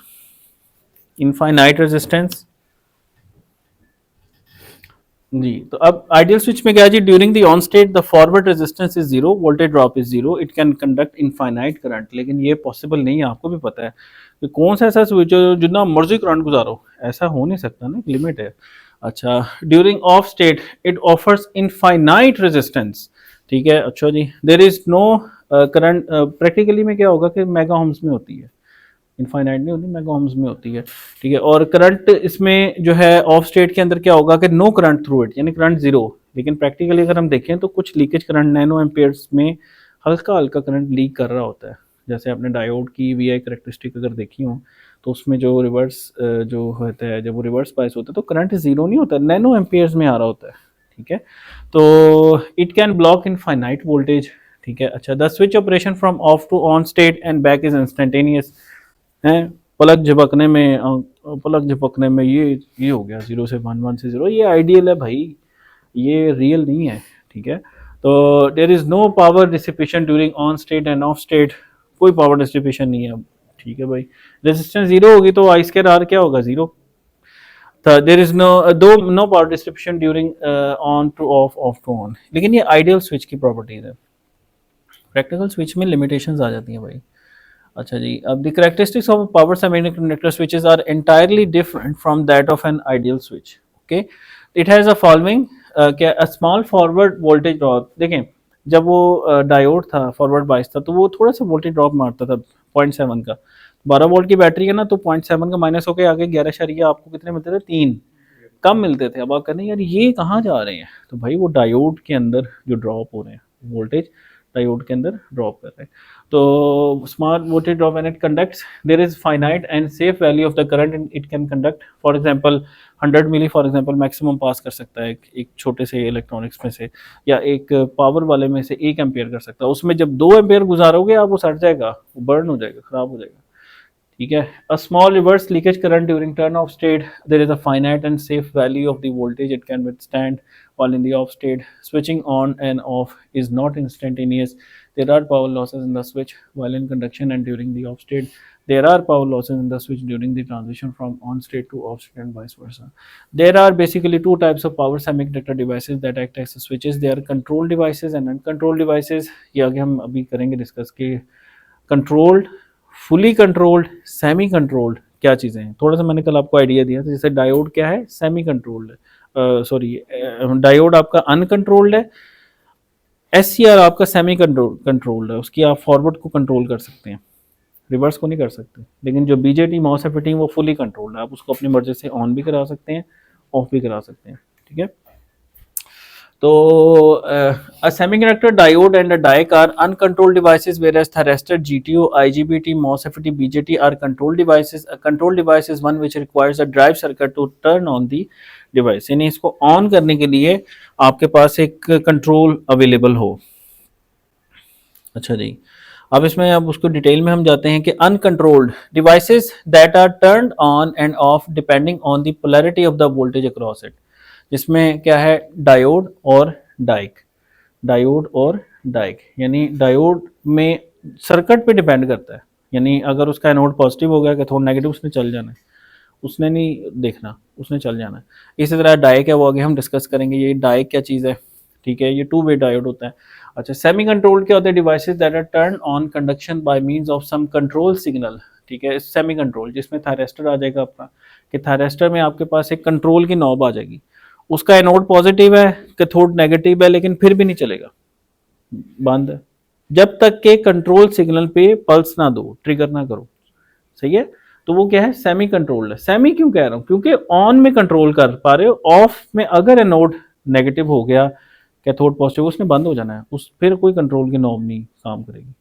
इनफाइनाइट रेजिस्टेंस जी। तो अब आइडियल स्विच में क्या है जी, during the on state the forward resistance is zero, voltage drop is zero, it can conduct infinite current. लेकिन ये पॉसिबल नहीं है, आपको भी पता है कि कौन सा ऐसा स्विच है जितना मर्जी करंट गुजारो, ऐसा हो नहीं सकता ना, लिमिट है। अच्छा, during off state it offers infinite resistance, ठीक है। अच्छा जी, there is no current, practically में क्या होगा कि मेगा ओम्स में होती है, इनफाइनाइट नहीं होती, मेगा ओम्स में होती है, ठीक है। और करंट इसमें जो है ऑफ स्टेट के अंदर क्या होगा कि नो करंट थ्रू इट, यानी करंट जीरो। लेकिन प्रैक्टिकली अगर हम देखें तो कुछ लीकेज करंट नैनो एम्पियर्स में हल्का हल्का करंट लीक कर रहा होता है। जैसे आपने डायोड की वी आई करेक्टरिस्टिक अगर देखी हो तो उसमें जो रिवर्स जो होता है, जब वो रिवर्स बायस होता है तो करंट जीरो नहीं होता, नैनो एम्पियर्स में आ रहा होता है, ठीक है। तो it can block infinite voltage, ठीक है। अच्छा, the switch operation from off to on state and back is instantaneous है, पलक झपकने में ये हो गया, जीरो से वन, वन से जीरो, ये आइडियल है भाई, ये रियल नहीं है, ठीक है। तो there is no power dissipation during on state and off state, कोई पावर डिसिपेशन नहीं है, ठीक है भाई। रेजिस्टेंस जीरो होगी तो आई स्क्वायर आर क्या होगा, zero. There is no power distribution during on to off, off to on. लेकिन ये आइडियल स्विच की प्रॉपर्टीज है, प्रैक्टिकल स्विच में लिमिटेशंस आ जाती हैं भाई। अच्छा जी, अब the characteristics of a power semiconductor switches are entirely different from that of an ideal switch. Okay, it has a following, क्या a small forward voltage drop। देखें, जब वो डायोड था, फॉरवर्ड बाइस था, तो वो थोड़ा सा वोल्टेज ड्रॉप मारता था 0.7 का। 12 वोल्ट की बैटरी है ना, तो 0.7 का माइनस होकर आगे 11 आपको कितने मिलते थे, 3 कम मिलते थे। अब आप कहते हैं यार ये कहाँ जा रहे हैं, तो भाई वो डायोड के अंदर जो ड्रॉप हो रहे हैं, वोल्टेज डायोड के अंदर ड्रॉप कर रहे हैं। तो small voltage drop and it conducts, there is finite and safe value of the current and it can conduct, for example 100 milli for example maximum pass कर सकता है एक छोटे से इलेक्ट्रॉनिक्स में से, या एक पावर वाले में से 1 एम्पियर कर सकता है। उसमें जब 2 एम्पियर गुजारोगे आप, वो सट जाएगा, वो बर्न हो जाएगा, खराब हो जाएगा, ठीक है। A small reverse leakage current during turn off state, there is a finite and safe value of the voltage it can withstand while in the off state. Switching on and off is not instantaneous. There are power losses in the switch while in conduction, and during the off state there are power losses in the switch during the transition from on state to off state and vice versa. There are basically two types of power semiconductor devices that act as switches. They are control devices and uncontrolled devices. ये आगे हम अभी करेंगे discuss कि controlled, fully controlled, semi controlled क्या चीज़ें हैं। थोड़ा सा मैंने कल आपको आइडिया दिया था, जैसे डायोड क्या है, सेमी कंट्रोल्ड है, सॉरी डायोड आपका अनकंट्रोल्ड है, एससीआर आपका सेमी कंट्रोल्ड है, उसकी आप फॉरवर्ड को कंट्रोल कर सकते हैं, रिवर्स को नहीं कर सकते। लेकिन जो बीजेटी माउस है फिटिंग वो फुली कंट्रोल्ड है, आप उसको अपनी मर्जी से ऑन भी करा सकते हैं, ऑफ भी करा सकते हैं, ठीक है। तो a semiconductor diode and a die are uncontrolled devices, whereas thyristor, GTO, IGBT, MOSFET, BJT are controlled devices. A control device is one which requires a drive circuit to turn on the device, यानी इसको on करने के लिए आपके पास एक control available हो। अच्छा जी, अब इसमें अब उसको डिटेल में हम जाते हैं कि uncontrolled devices that are turned on and off depending on the polarity of the voltage across it, जिसमें क्या है, डायोड और डाइक, डायोड और डाइक, यानी डायोड में सर्किट पे डिपेंड करता है, यानी अगर उसका एनोड पॉजिटिव हो गया कि थोड़ा नेगेटिव उसने चल जाना है, उसने नहीं देखना, उसने चल जाना है। इसी तरह डाइक है, वो आगे हम डिस्कस करेंगे ये डाइक क्या चीज़ है, ठीक है। ये 2 वे डायोड होता है। अच्छा, सेमी कंट्रोल्ड क्या होते हैं, devices that are turn on conduction by means of some control signal, ठीक है, सेमी कंट्रोल, जिसमें थायरेस्टर आ जाएगा अपना, कि थायरेस्टर में आपके पास एक कंट्रोल की नॉब आ जाएगी, उसका एनोड पॉजिटिव है, कैथोड नेगेटिव है, लेकिन फिर भी नहीं चलेगा, बंद है, जब तक के कंट्रोल सिग्नल पे पल्स ना दो, ट्रिगर ना करो। सही है, तो वो क्या है, सेमी कंट्रोल्ड है। सेमी क्यों कह रहा हूं, क्योंकि ऑन में कंट्रोल कर पा रहे हो, ऑफ में अगर एनोड नेगेटिव हो गया, कैथोड पॉजिटिव, उसने बंद हो जाना है, उस फिर कोई कंट्रोल की नॉब नहीं काम करेगी।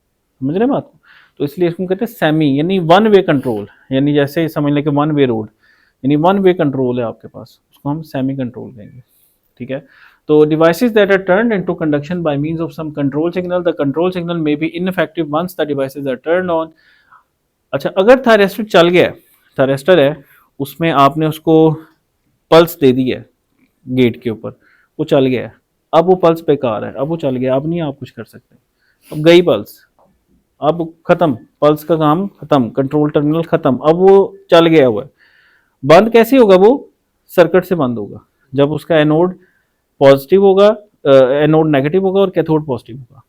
समझ रहे हैं बात को? तो इसलिए इसको कहते हैं सेमी, यानी वन वे कंट्रोल, यानी जैसे समझ लें कि वन वे रोड, यानी वन वे कंट्रोल है आपके पास, उसको हम सेमी कंट्रोल कहेंगे। ठीक है, तो devices that are turned into conduction by means of some control signal, the control signal may be ineffective once the devices are turned on। अच्छा, अगर थायरेस्टर चल गया, थायरेस्टर है, उसमें आपने उसको पल्स दे दी है गेट के ऊपर, वो चल गया है, अब वो पल्स बेकार है, अब वो चल गया, अब नहीं आप कुछ कर सकते, अब गई पल्स, अब खत्म, पल्स का काम खत्म, कंट्रोल टर्मिनल खत्म, अब वो चल गया हुआ है, बंद कैसे होगा, वो सर्किट से बंद होगा, जब उसका एनोड पॉजिटिव होगा, एनोड नेगेटिव होगा और कैथोड पॉजिटिव होगा।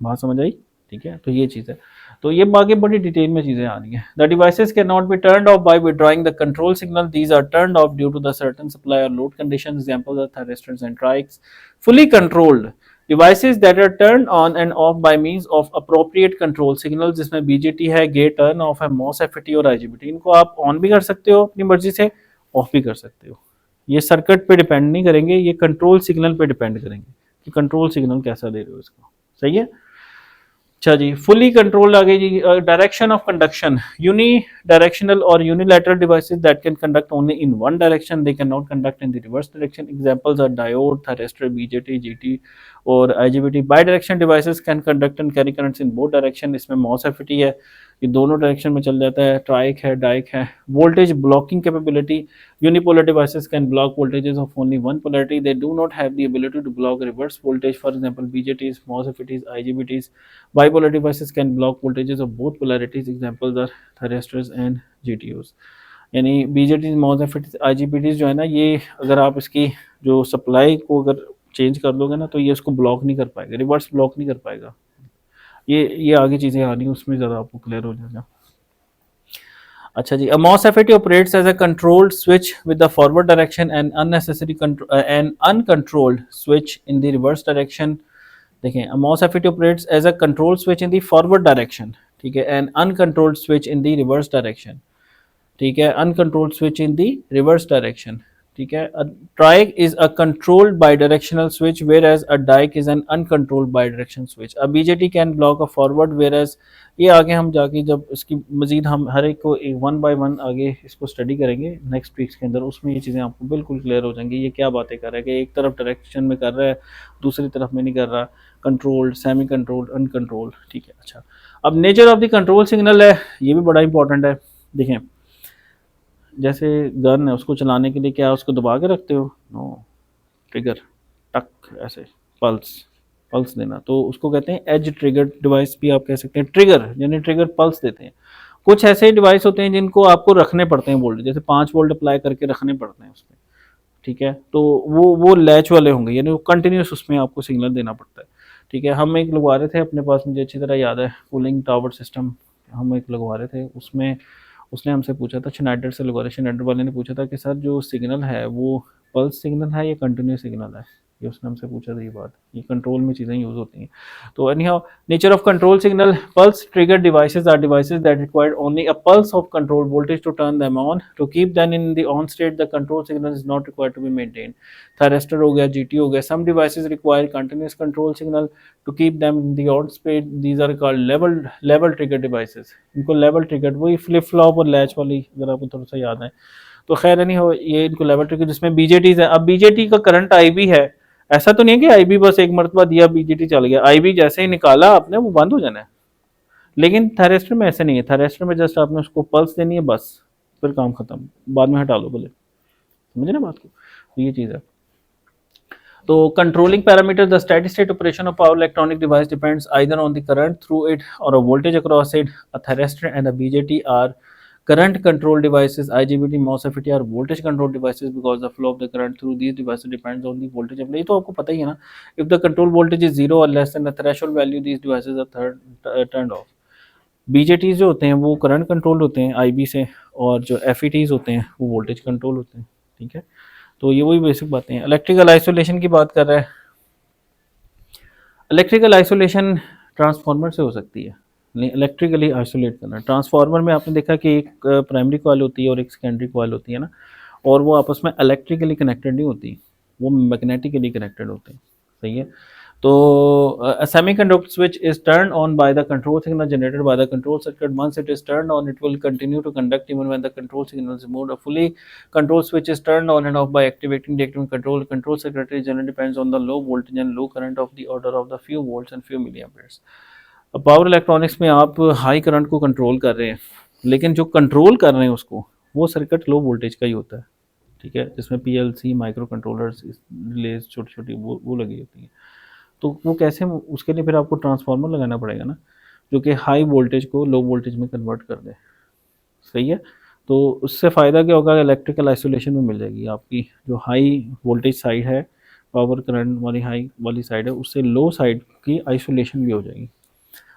बात समझ आई? ठीक है, तो ये चीज़ है, तो ये बाकी बड़ी डिटेल में चीज़ें आ रही हैं। The devices can not be turned off by withdrawing the control signal, these are turned off due to the certain supply or load condition, examples are thyristors and triacs. Fully controlled devices that are turned on and off by means of appropriate control signal, जिसमें BJT है, gate turn off है, MOSFET और IGBT, इनको आप on भी कर सकते हो अपनी मर्जी से, ऑफ भी कर सकते हो, ये सर्किट पे डिपेंड नहीं करेंगे, ये कंट्रोल सिग्नल पे डिपेंड करेंगे कि कंट्रोल सिग्नल कैसा दे रहे हो इसको। सही है, अच्छा जी, फुली कंट्रोल्ड आगे जी, direction of conduction, unidirectional or unilateral devices that can conduct only in one direction, they can not conduct in the reverse direction, examples are diode, thyristor, BJT, GT और IGBT. Bidirectional devices can conduct and carry currents in both direction, इसमें MOSFET है, ये दोनों direction में चल जाता है, trike है, डाइक है। Voltage blocking capability, unipolar devices can block voltages of only one polarity, they do not have the ability to block reverse voltage, for example BJTs, MOSFETs, IGBTs। Bipolar devices can block voltages of both polarities, examples are thyristors and GTOs। यानी BJTs, MOSFETs, IGBTs जो है ना, ये अगर आप इसकी जो supply को अगर चेंज कर दोगे ना, तो ये उसको ब्लॉक नहीं कर पाएगा, रिवर्स ब्लॉक नहीं कर पाएगा। ये आगे चीज़ें आ रही हैं, उसमें ज़्यादा आपको क्लियर हो जाएगा। अच्छा जी, a MOSFET operates as a controlled switch with the forward direction and an uncontrolled switch in the reverse direction। देखें, a MOSFET operates as a controlled switch in the forward direction, ठीक है, and uncontrolled switch in the reverse direction, ठीक है, uncontrolled switch in the reverse direction, ठीक है। a trike is a controlled bidirectional switch whereas a dike is an uncontrolled bidirectional switch। a BJT can block a forward whereas, ये आगे हम जाके जब इसकी मजीद हम हर एक को वन बाय वन आगे इसको स्टडी करेंगे नेक्स्ट वीक्स के अंदर, उसमें ये चीज़ें आपको बिल्कुल क्लियर हो जाएंगी, ये क्या बातें कर रहा है कि एक तरफ डायरेक्शन में कर रहा है, दूसरी तरफ में नहीं कर रहा, कंट्रोल्ड, सेमी कंट्रोल्ड, अनकंट्रोल्ड, ठीक है। अच्छा, अब nature of the control signal है, ये भी बड़ा इंपॉर्टेंट है। देखें, जैसे गन है, उसको चलाने के लिए क्या उसको दबा के रखते हो? नो, ट्रिगर, टक, ऐसे पल्स देना, तो उसको कहते हैं एज ट्रिगर डिवाइस भी आप कह सकते हैं, ट्रिगर यानी ट्रिगर पल्स देते हैं। कुछ ऐसे डिवाइस होते हैं जिनको आपको रखने पड़ते हैं वोल्टेज, जैसे 5 वोल्ट अप्लाई करके रखने पड़ते हैं उसमें, ठीक है, तो वो लैच वाले होंगे, यानी वो कंटिन्यूस उसमें आपको सिग्नल देना पड़ता है, ठीक है। हम एक लगवा रहे थे अपने पास, मुझे अच्छी तरह याद है, कूलिंग टावर सिस्टम हम एक लगवा रहे थे, उसमें उसने हमसे पूछा था, शनाइडर से लगवा रहे, शनाइडर वाले ने पूछा था कि सर जो सिग्नल है वो पल्स सिग्नल है या कंटिन्यूस सिग्नल है, ये उसने हमसे पूछा था। ये बात, ये कंट्रोल में चीज़ें यूज़ होती हैं। तो anyhow, nature of control signal, pulse trigger devices are devices that require only a pulse of control voltage to turn them on, to keep them in the on state the control signal is not required to be maintain. Thyristor हो गया, GT हो गया, some devices require continuous control signal to keep them in the on state, these are called level trigger devices. इनको level trigger, वही flip flop और latch वाली, अगर आपको थोड़ा सा याद है तो खैर नहीं हो, ये इनको लेवल ट्रिगर, जिसमें बीजेटीज है। अब बीजेटी का करंट आईबी है, ऐसा तो नहीं है कि आईबी बस एक मरतबा दिया बीजेटी चल गया, आईबी जैसे ही निकाला आपने वो बंद हो जाना है, लेकिन थायरिस्टर में ऐसे नहीं है, थायरिस्टर में जस्ट आपने उसको पल्स देनी है, बस फिर काम खत्म, बाद में हटा लो बोले, समझे ना बात को, तो ये चीज़ है। तो controlling parameter, the steady state operation of power electronic device depends either on the current through it और a voltage across it. A thyristor and a BJT are current control devices, IGBT, MOSFET are voltage control devices because the flow of the current through these devices depends on the voltage of, ये तो आपको पता ही है ना, if the control voltage is 0 or less than the threshold value these devices are turned off। बीजेटीज जो होते हैं वो करंट कंट्रोल होते हैं आईबी से, और जो एफईटीज होते हैं वो वोल्टेज कंट्रोल होते हैं। ठीक है, तो ये वही बेसिक बातें हैं। इलेक्ट्रिकल आइसोलेशन की बात कर रहा है। इलेक्ट्रिकल आइसोलेशन ट्रांसफार्मर से हो सकती है, नहीं इलेक्ट्रिकली आइसोलेट करना। ट्रांसफार्मर में आपने देखा कि एक प्राइमरी कॉइल होती है और एक सेकेंडरी कॉइल होती है ना, और वो आपस में इलेक्ट्रिकली कनेक्टेड नहीं होती, वो मैग्नेटिकली कनेक्टेड होते हैं। सही है। तो a semiconductor switch is turned on by the control signal generated by the control circuit. Once it is turned on, it will continue to conduct even when the control signal is removed. A fully controlled switch is turned on and off by activating the active control. Control circuitry generally depends on the low voltage and low current of the order of the few volts and few milliamperes. अब power electronics में आप high current को control कर रहे हैं, लेकिन जो control कर रहे हैं उसको, वो सर्किट लो वोल्टेज का ही होता है। ठीक है, जिसमें पीएलसी माइक्रो कंट्रोलर्स रिलेज छोटी छोटी वो लगी होती है। तो वो कैसे, उसके लिए फिर आपको ट्रांसफार्मर लगाना पड़ेगा ना, जो कि हाई वोल्टेज को लो वोल्टेज में कन्वर्ट कर दे। सही है। तो उससे फ़ायदा क्या होगा, इलेक्ट्रिकल आइसोलेशन में मिल जाएगी आपकी जो हाई वोल्टेज साइड है, पावर करंट वाली हाई वाली साइड है, उससे लो साइड की आइसोलेशन भी हो जाएगी।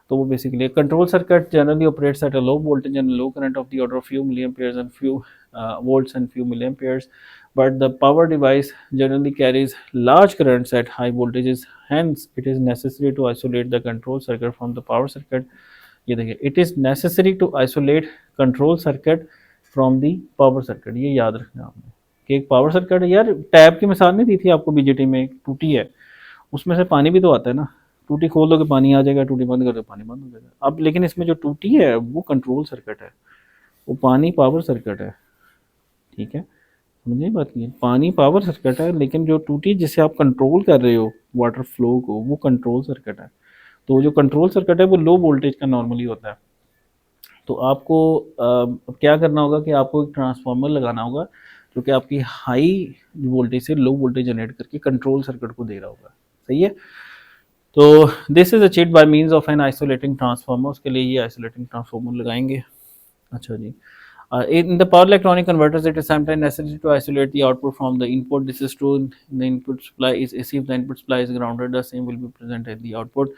तो वो basically control circuit generally operates at a low voltage and low current of the order of few milliamperes and few volts and few milliamperes, but the power device generally carries large currents at high voltages. Hence it is necessary to isolate the control circuit from the power circuit. ये देखिए, it is necessary to isolate control circuit from the power circuit। ये याद रखना आपने कि एक power circuit, यार tab की मिसाल नहीं दी थी आपको, बीजेटी में एक टूटी है, उसमें से पानी भी तो आता है ना, टूटी खोल दोगे पानी आ जाएगा, टूटी बंद कर दो पानी बंद हो जाएगा। अब लेकिन इसमें जो टूटी है वो कंट्रोल सर्किट है, वो पानी पावर सर्किट है। ठीक है, समझिए बात की, पानी पावर सर्किट है, लेकिन जो टूटी जिसे आप कंट्रोल कर रहे हो वाटर फ्लो को, वो कंट्रोल सर्किट है। तो जो कंट्रोल सर्किट है वो लो वोल्टेज का नॉर्मली होता है। तो आपको क्या करना होगा कि आपको एक ट्रांसफार्मर लगाना होगा जो कि आपकी हाई वोल्टेज से लो वोल्टेज जनरेट करके कंट्रोल सर्किट को दे रहा होगा। सही है। तो this is achieved by means of an isolating transformer. उसके लिए ये आइसोलेटिंग ट्रांसफार्मर लगाएंगे। अच्छा जी, in the power electronic converters it is sometimes necessary to isolate the output from the input. This is true in the input supply is AC. If the input supply is grounded, the same will be present at the output.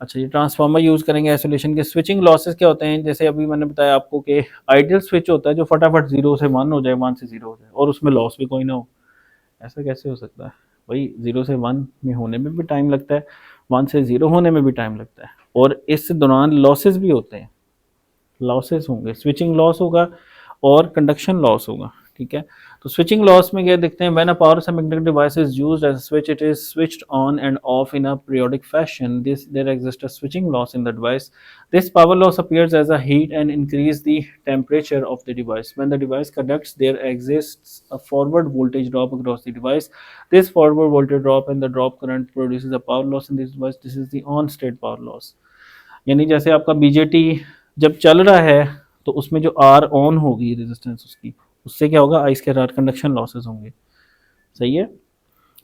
अच्छा, ये transformer use करेंगे isolation के। Switching losses क्या होते हैं, जैसे अभी मैंने बताया आपको कि आइडियल स्विच होता है जो फटाफट 0 से 1 हो जाए, 1 से 0 हो जाए, और उसमें लॉस भी कोई ना हो। ऐसा कैसे हो सकता है भाई, 0 से 1 में होने में भी टाइम लगता है, 1 से 0 होने में भी टाइम लगता है, और इस दौरान लॉसेस भी होते हैं। लॉसेस होंगे, स्विचिंग लॉस होगा और कंडक्शन लॉस होगा। ठीक है, तो स्विचिंग लॉस में क्या देखते हैं, when a power semiconductor device is used as a switch, it is switched on and off in a periodic fashion, this there exist a switching loss in the device. This power loss appears as a heat and increase the temperature of the device. When the device conducts, there exists a forward voltage drop across the device. This forward voltage drop and the drop current produces a power loss in this device. This is the on state power loss। यानी जैसे आपका BJT जब चल रहा है तो उसमें जो आर ऑन होगी रेजिस्टेंस उसकी, उससे क्या होगा, आइस के रार कंडक्शन लॉसेस होंगे। सही है।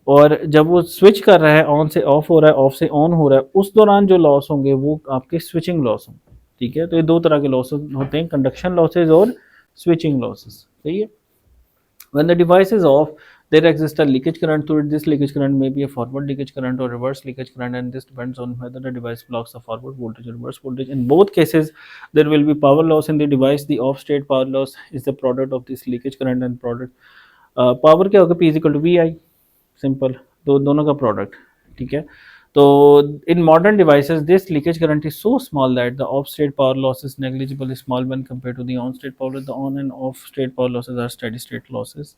और जब वो स्विच कर रहा है, ऑन से ऑफ हो रहा है, ऑफ से ऑन हो रहा है, उस दौरान जो लॉस होंगे वो आपके स्विचिंग लॉस होंगे। ठीक है, तो ये दो तरह के लॉसेस होते हैं, कंडक्शन लॉसेज और स्विचिंग लॉसेस। सही है। When the device is off, there exists a leakage current through it. This leakage current may be a forward leakage current or reverse leakage current, and this depends on whether the device blocks the forward voltage or reverse voltage. In both cases, there will be power loss in the device. The off-state power loss is the product of this leakage current and product. Power क्या होगा, P is equal to VI, simple, तो दोनों का product। ठीक है। तो in modern devices, this leakage current is so small that the off-state power loss is negligibly small when compared to the on-state power. The on and off-state power losses are steady-state losses।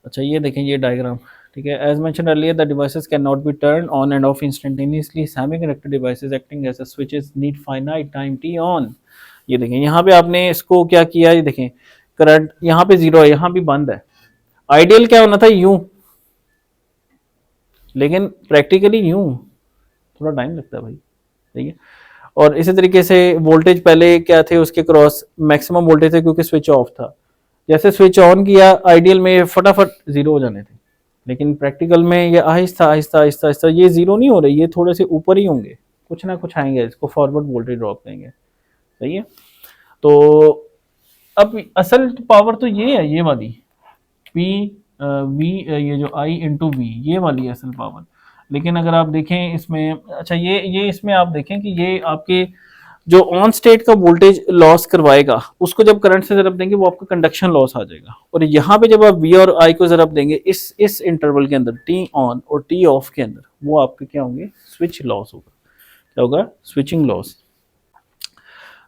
अच्छा, ये देखें ये diagram. ठीक है, as mentioned earlier the devices can not be turn on and off instantaneously. Semiconductor devices acting as a switches need finite time T on. ये देखें यहाँ पे आपने इसको क्या किया, ये देखें करंट यहाँ पे 0 है, यहाँ भी बंद है। आइडियल क्या होना था, यूं, लेकिन प्रैक्टिकली यूं थोड़ा टाइम लगता है भाई। ठीक है। और इसी तरीके से वोल्टेज पहले क्या थे, उसके क्रॉस मैक्सिमम वोल्टेज थे क्योंकि स्विच ऑफ था। जैसे स्विच ऑन किया, आइडियल में फटाफट 0 हो जाने थे, लेकिन प्रैक्टिकल में ये आहिस्ता आहिस्ता आहिस्ता आहिस्ता ये 0 नहीं हो रही, ये थोड़े से ऊपर ही होंगे, कुछ ना कुछ आएंगे, इसको फॉरवर्ड वोल्टेज ड्रॉप देंगे। सही है। तो अब असल पावर तो ये है, ये वाली पी वी, ये जो आई इंटू वी, ये वाली है असल पावर। लेकिन अगर आप देखें इसमें, अच्छा ये इसमें आप देखें कि ये आपके जो ऑन स्टेट का वोल्टेज लॉस करवाएगा उसको जब करंट से ज़रब देंगे वो आपका कंडक्शन लॉस आ जाएगा। और यहाँ पे जब आप वी और आई को ज़रब देंगे इस इंटरवल के अंदर, टी ऑन और टी ऑफ के अंदर, वो आपके क्या होंगे, स्विच लॉस होगा। क्या होगा, स्विचिंग लॉस।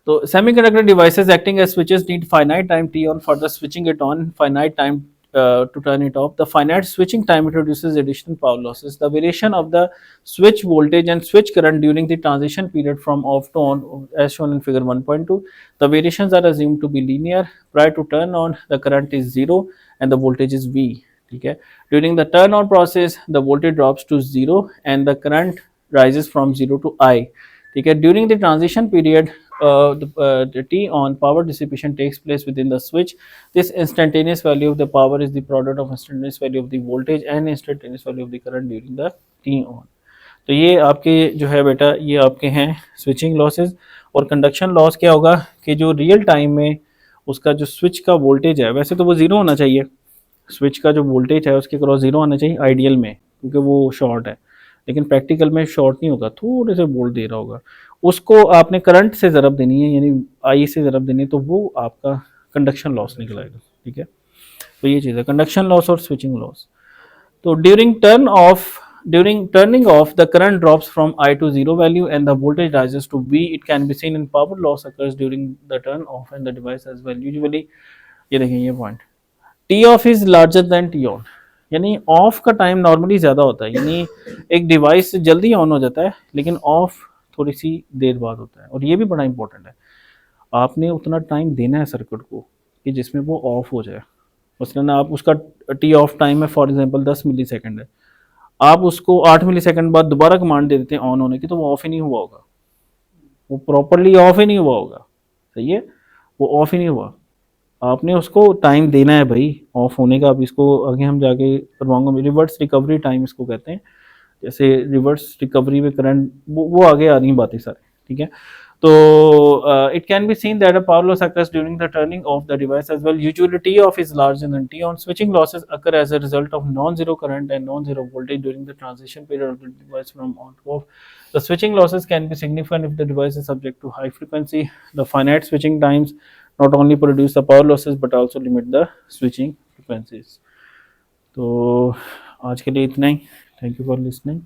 तो semiconductor devices acting as switches need finite time t on for the switching it on, finite time to turn it off. The finite switching time introduces additional power losses. The variation of the switch voltage and switch current during the transition period from off to on, as shown in figure 1.2, the variations are assumed to be linear. Prior to turn on, the current is 0 and the voltage is V. Okay. During the turn on process, the voltage drops to 0 and the current rises from 0 to I. Okay. During the transition period, the T on, power dissipation takes place within the switch. This instantaneous value of the power is the product of instantaneous value of the voltage and instantaneous value of the current during the T on. तो ये आपके जो है बेटा, ये आपके हैं switching losses. और कंडक्शन लॉस क्या होगा कि जो रियल टाइम में उसका जो स्विच का वोल्टेज है, वैसे तो वो ज़ीरो होना चाहिए, स्विच का जो वोल्टेज है उसके क्रॉस ज़ीरो होना चाहिए आइडियल में, क्योंकि वो शॉर्ट है, लेकिन प्रैक्टिकल में शॉर्ट नहीं होगा, थोड़े से वोल्ट दे रहा होगा। उसको आपने करंट से ज़रब देनी है, यानी आई से ज़रब देनी है, तो वो आपका कंडक्शन लॉस निकल आएगा। ठीक है, तो ये चीज़ है कंडक्शन लॉस और स्विचिंग लॉस। तो during turning off, the current drops from I to 0 value and the voltage rises to V. It can be seen in power loss occurs during the turn off and the device as well. Usually ये देखें ये point, T of is larger than T on, यानी of का time normally ज़्यादा होता है, यानी एक डिवाइस जल्दी ऑन हो जाता है लेकिन ऑफ थोड़ी सी देर बाद होता है। और ये भी बड़ा इंपॉर्टेंट है, आपने उतना टाइम देना है सर्किट को कि जिसमें वो ऑफ हो जाए। मसलन आप उसका टी ऑफ टाइम है फॉर एग्जांपल 10 मिली सेकेंड है, आप उसको 8 मिली सेकेंड बाद दोबारा कमांड दे देते हैं ऑन होने की, तो वो ऑफ ही नहीं हुआ होगा, वो प्रॉपरली ऑफ ही नहीं हुआ होगा। सही है, वो ऑफ ही नहीं हुआ, आपने उसको टाइम देना है भाई ऑफ होने का। अब इसको आगे हम जाके करवाऊंगा, रिवर्स रिकवरी टाइम इसको कहते हैं, जैसे रिवर्स रिकवरी में करंट वो आगे आ रही हैं बातें सारी। ठीक है, तो it can be seen that a power loss occurs during the turning of the device as well. Usually T off is larger than T on. Switching losses occur as a result of non-zero current and non-zero voltage during the transition period of the device from on to off. The switching losses can be significant if the device is subject to high frequency. The finite switching times not only produce the power losses but also limit the switching frequencies. तो आज के लिए इतना ही, thank you for listening.